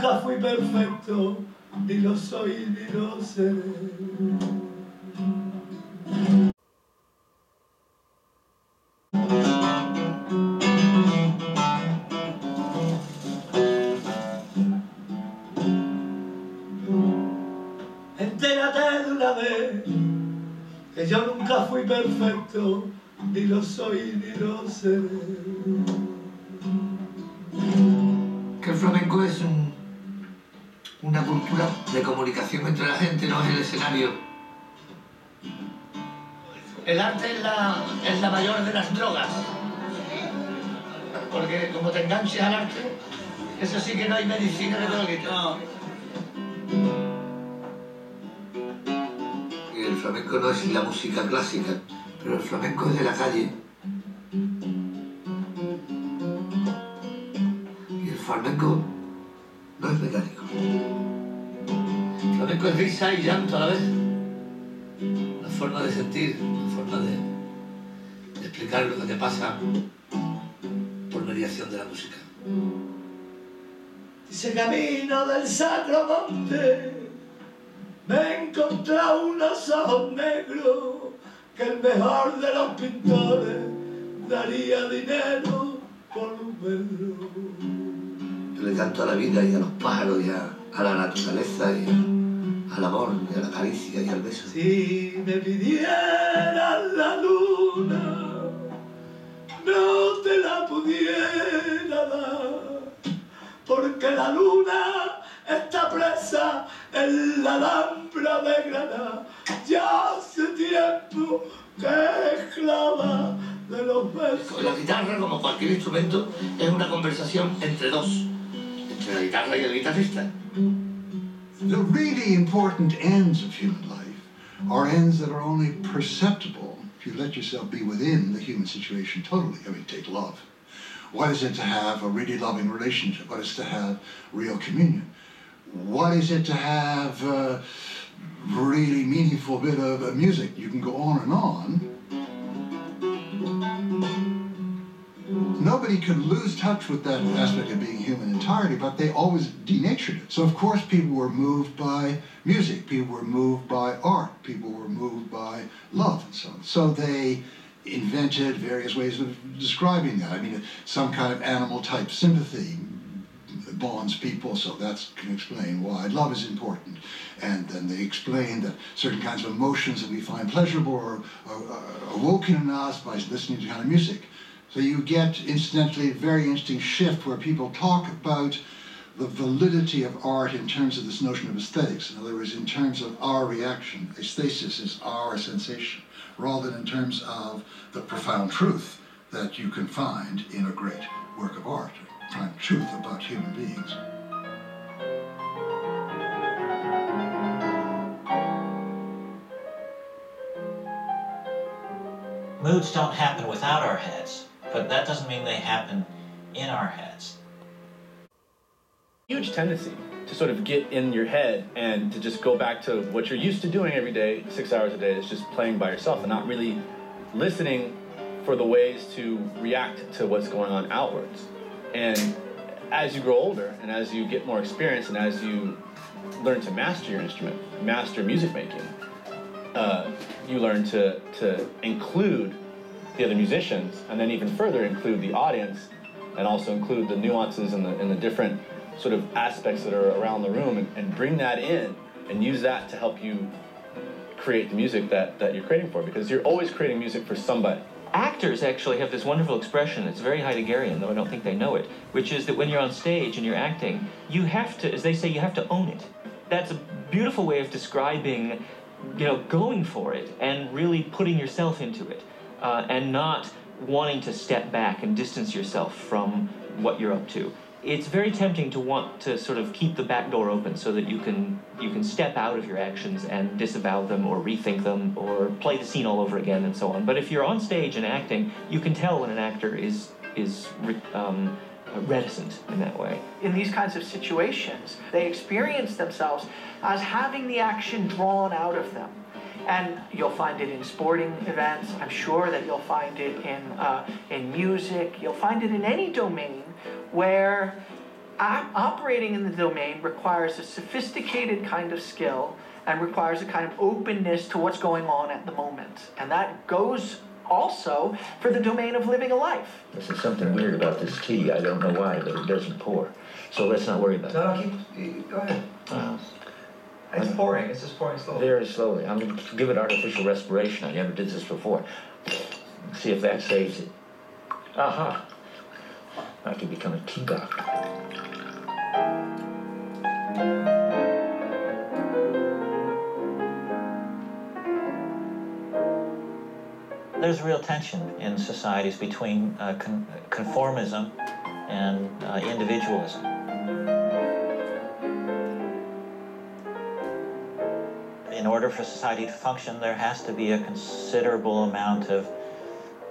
nunca fui perfecto, ni lo soy ni lo seré. Entérate de una vez que yo nunca fui perfecto, ni lo soy ni lo seré. Que el flamenco es una cultura de comunicación entre la gente, no es el escenario. El arte es la mayor de las drogas. Porque como te enganches al arte, eso sí que no hay medicina que te lo quite. No. Y el flamenco no es la música clásica, pero el flamenco es de la calle. Y el flamenco no es mecánico. El flamenco es risa y llanto a la vez. Una forma de sentir, una forma de explicar lo que te pasa por mediación de la música. Ese camino del Sacro Monte me he encontrado unos ojos negros que el mejor de los pintores daría dinero por verlo. Yo le canto a la vida y a los pájaros y a la naturaleza y al amor y a la caricia y al beso. Si me pidieras la luna, no te la pudiera dar, porque la luna está presa en la Alhambra de Granada, ya hace tiempo que es esclava de los besos. La guitarra, como cualquier instrumento, es una conversación entre dos, entre la guitarra y el guitarrista. The really important ends of human life are ends that are only perceptible if you let yourself be within the human situation totally. I mean, take love. What is it to have a really loving relationship? What is it to have real communion? What is it to have a really meaningful bit of music? You can go on and on. Nobody could lose touch with that aspect of being human entirely, but they always denatured it. So of course people were moved by music, people were moved by art, people were moved by love and so on. So they invented various ways of describing that. I mean, some kind of animal type sympathy bonds people, so that can explain why love is important. And then they explain that certain kinds of emotions that we find pleasurable are awoken in us by listening to kind of music. So you get, incidentally, a very interesting shift where people talk about the validity of art in terms of this notion of aesthetics. In other words, in terms of our reaction. Aesthesis is our sensation, rather than in terms of the profound truth that you can find in a great work of art, a profound truth about human beings. Moods don't happen without our heads, but that doesn't mean they happen in our heads. Huge tendency to sort of get in your head and to just go back to what you're used to doing every day, 6 hours a day, is just playing by yourself and not really listening for the ways to react to what's going on outwards. And as you grow older and as you get more experience and as you learn to master your instrument, master music making, you learn to include the other musicians and then even further include the audience and also include the nuances and the different sort of aspects that are around the room and bring that in and use that to help you create the music that you're creating for, because you're always creating music for somebody. Actors actually have this wonderful expression, it's very Heideggerian, though I don't think they know it, which is that when you're on stage and you're acting, you have to, as they say, you have to own it. That's a beautiful way of describing, going for it and really putting yourself into it, and not wanting to step back and distance yourself from what you're up to. It's very tempting to want to sort of keep the back door open so that you can step out of your actions and disavow them or rethink them or play the scene all over again and so on. But if you're on stage and acting, you can tell when an actor is reticent in that way. In these kinds of situations, they experience themselves as having the action drawn out of them. And you'll find it in sporting events. I'm sure that you'll find it in music. You'll find it in any domain where operating in the domain requires a sophisticated kind of skill and requires a kind of openness to what's going on at the moment. And that goes also for the domain of living a life. There's something weird about this tea. I don't know why, but it doesn't pour. So let's not worry about it. No, go ahead. It's pouring. It's just pouring slowly. Very slowly. I'm going to give it artificial respiration. I never did this before. See if that saves it. Aha! I could become a tea doctor. There's a real tension in societies between conformism and individualism. In order for society to function, there has to be a considerable amount of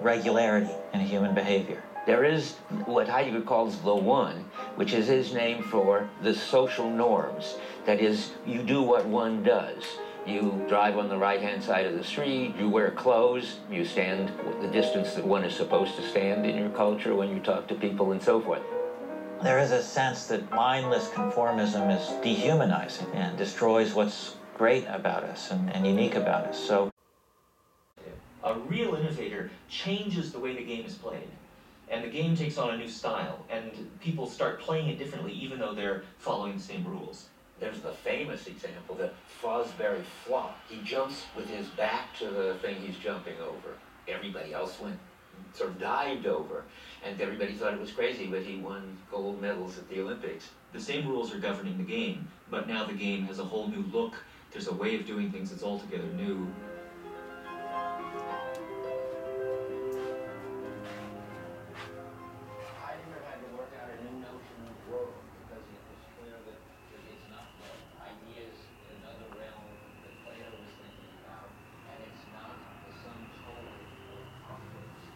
regularity in human behavior. There is what Heidegger calls the one, which is his name for the social norms. That is, you do what one does. You drive on the right-hand side of the street, you wear clothes, you stand the distance that one is supposed to stand in your culture when you talk to people and so forth. There is a sense that mindless conformism is dehumanizing and destroys what's great about us and unique about us. So a real innovator changes the way the game is played. And the game takes on a new style, and people start playing it differently even though they're following the same rules. There's the famous example, the Fosbury flop. He jumps with his back to the thing he's jumping over. Everybody else went, sort of dived over, and everybody thought it was crazy, but he won gold medals at the Olympics. The same rules are governing the game, but now the game has a whole new look. There's a way of doing things that's altogether new. Heidegger had to work out a new notion of world because it was clear that it's not the ideas in another realm that Plato was thinking about, and it's not the sum total of conflicts.